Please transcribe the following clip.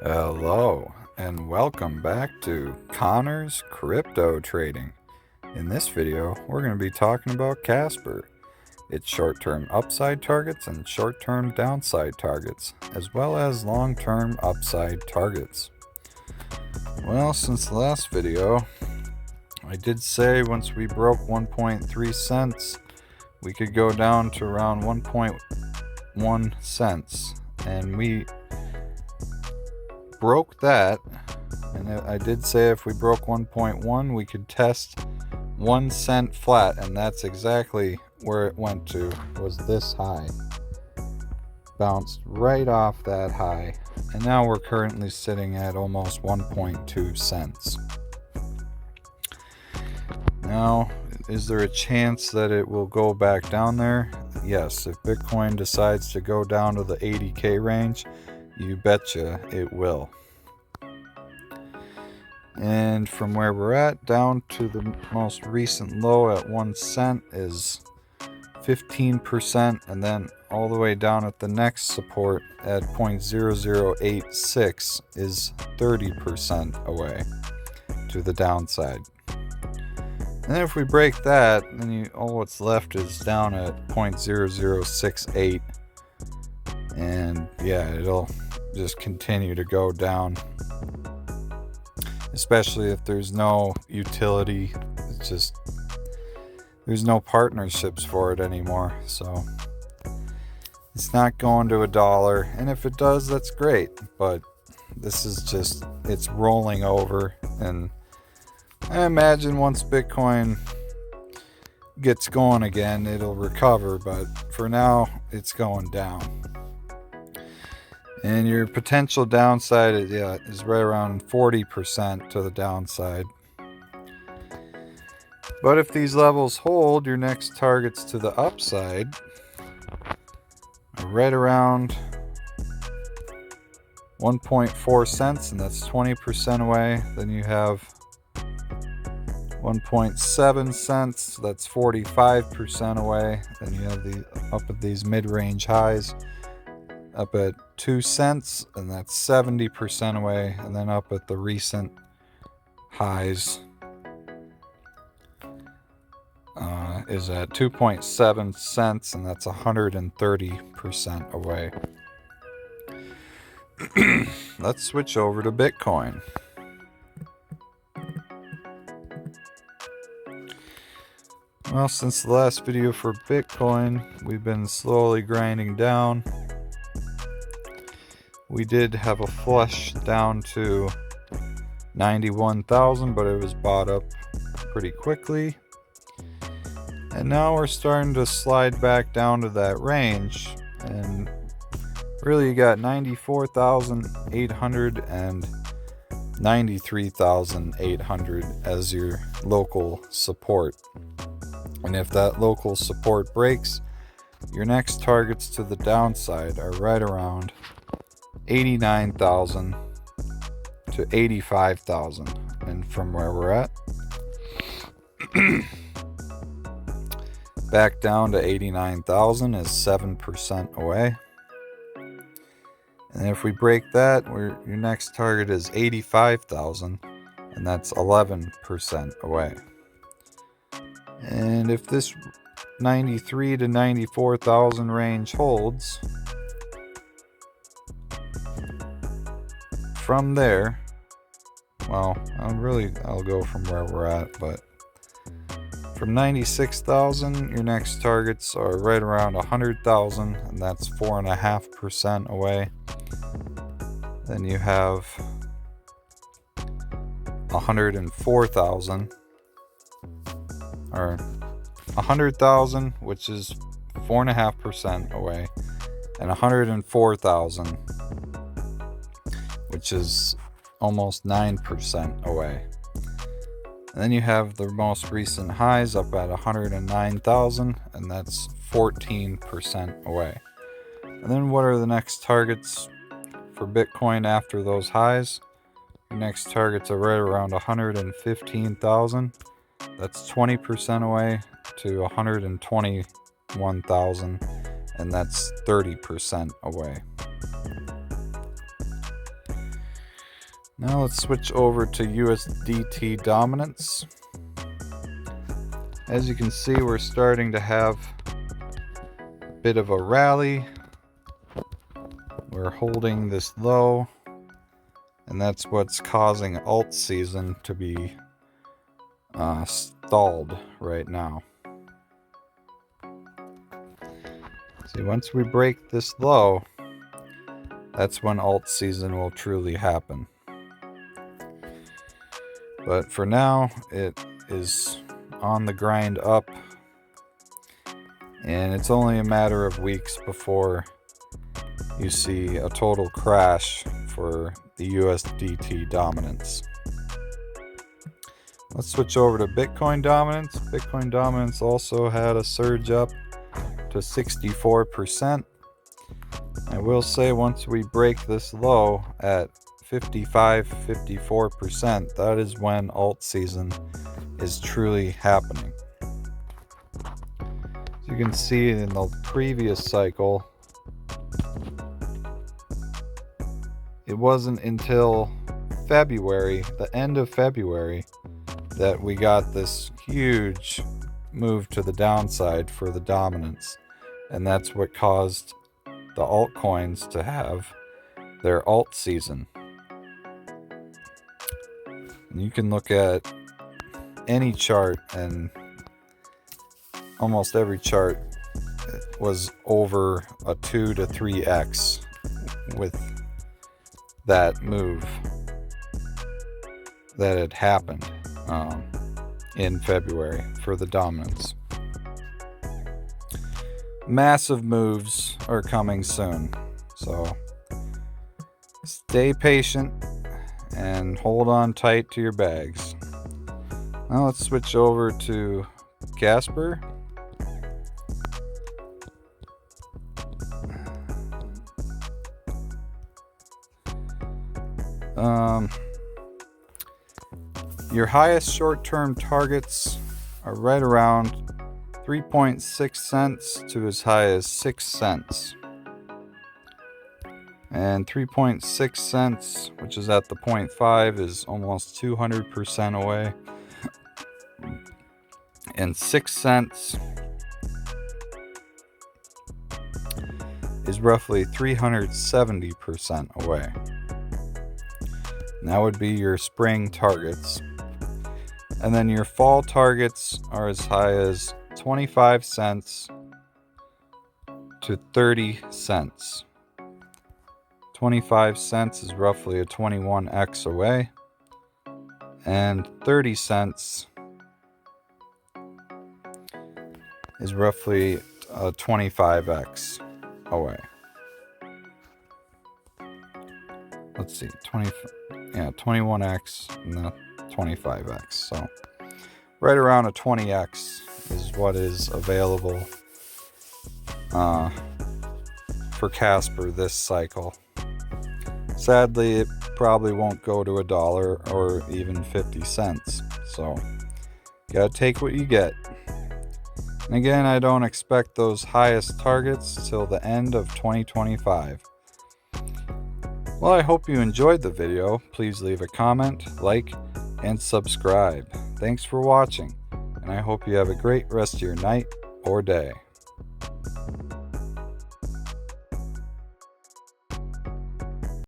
Hello, and welcome back to Connor's Crypto Trading. In this video, we're going to be talking about Casper, its short-term upside targets and short-term downside targets, as well as long-term upside targets. Well, since the last video, I did say once we broke 1.3 cents, we could go down to around 1.1 cents, and we broke that. And I did say if we broke 1.1 we could test 1 cent flat, and that's exactly where it went to, was this high. Bounced right off that high, and now we're currently sitting at almost 1.2 cents. Now, is there a chance that it will go back down there? Yes, if Bitcoin decides to go down to the 80K range, you betcha it will. And from where we're at down to the most recent low at 1 cent is 15%, and then all the way down at the next support at 0.0086 is 30% away to the downside. And then if we break that, then all what's left is down at 0.0068, and yeah, it'll just continue to go down, especially if there's no utility. It's just there's no partnerships for it anymore, so it's not going to $1, and if it does, that's great, but this is just, it's rolling over. And I imagine once Bitcoin gets going again, it'll recover, but for now it's going down. And your potential downside is right around 40% to the downside. But if these levels hold, your next targets to the upside are right around 1.4 cents, and that's 20% away. Then you have 1.7 cents, that's 45% away. Then you have the up at these mid-range highs up at 2 cents, and that's 70% away. And then up at the recent highs is at 2.7 cents, and that's 130% away. Let's switch over to Bitcoin. Well, since the last video for Bitcoin, we've been slowly grinding down. We did have a flush down to 91,000, but it was bought up pretty quickly. And now we're starting to slide back down to that range. And really, you got 94,800 and 93,800 as your local support. And if that local support breaks, your next targets to the downside are right around 89,000 to 85,000. And from where we're at, back down to 89,000 is 7% away. And if we break that, your next target is 85,000, and that's 11% away. And if this 93 to 94,000 range holds, from there, well, I'll go from where we're at, but from 96,000, your next targets are right around 100,000, and that's 4.5% away. Then you have 104,000, or 100,000, which is 4.5% away, and 104,000, which is almost 9% away. And then you have the most recent highs up at 109,000, and that's 14% away. And then what are the next targets for Bitcoin after those highs? Your next targets are right around 115,000. That's 20% away to 121,000, and that's 30% away. Now let's switch over to USDT dominance. As you can see, we're starting to have a bit of a rally. We're holding this low, and that's what's causing alt season to be stalled right now. See, once we break this low, that's when alt season will truly happen. But for now, it is on the grind up, and it's only a matter of weeks before you see a total crash for the USDT dominance. Let's switch over to Bitcoin dominance. Bitcoin dominance also had a surge up to 64%. I will say once we break this low at 54%, that is when alt season is truly happening. As you can see in the previous cycle, it wasn't until February, the end of February, that we got this huge move to the downside for the dominance. And that's what caused the altcoins to have their alt season. And you can look at any chart, and almost every chart was over a 2 to 3x with that move that had happened in February for the dominance. Massive moves are coming soon, so stay patient and hold on tight to your bags. Now let's switch over to Casper. Your highest short-term targets are right around 3.6 cents to as high as 6 cents. And 3.6 cents, which is at the 0.5, is almost 200% away. And 6 cents is roughly 370% away. And that would be your spring targets. And then your fall targets are as high as 25 cents to 30 cents. 25 cents is roughly a 21x away, and 30 cents is roughly a 25x away. Let's see, 21x and then 25x. So right around a 20x is what is available for Casper this cycle. Sadly, it probably won't go to $1 or even 50 cents. So you gotta take what you get. And again, I don't expect those highest targets till the end of 2025. Well, I hope you enjoyed the video. Please leave a comment, like, and subscribe. Thanks for watching, and I hope you have a great rest of your night or day.